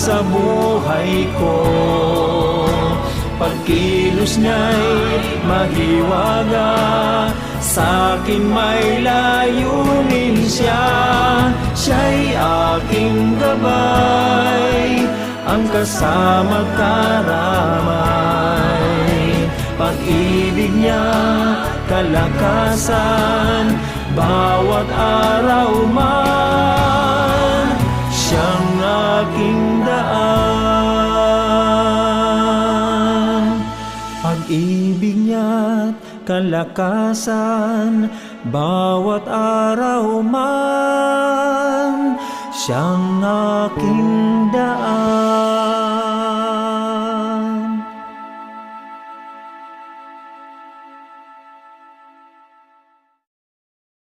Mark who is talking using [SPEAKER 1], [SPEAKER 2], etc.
[SPEAKER 1] sa buhay ko. Pagkilos niya'y mahiwaga, sa'kin may layunin siya. Siya'y aking gabay, ang kasama karamay. Pag-ibig niya, kalakasan, bawat araw man, siyang aking daan. Pag-ibig niya't kalakasan, bawat araw man, siyang aking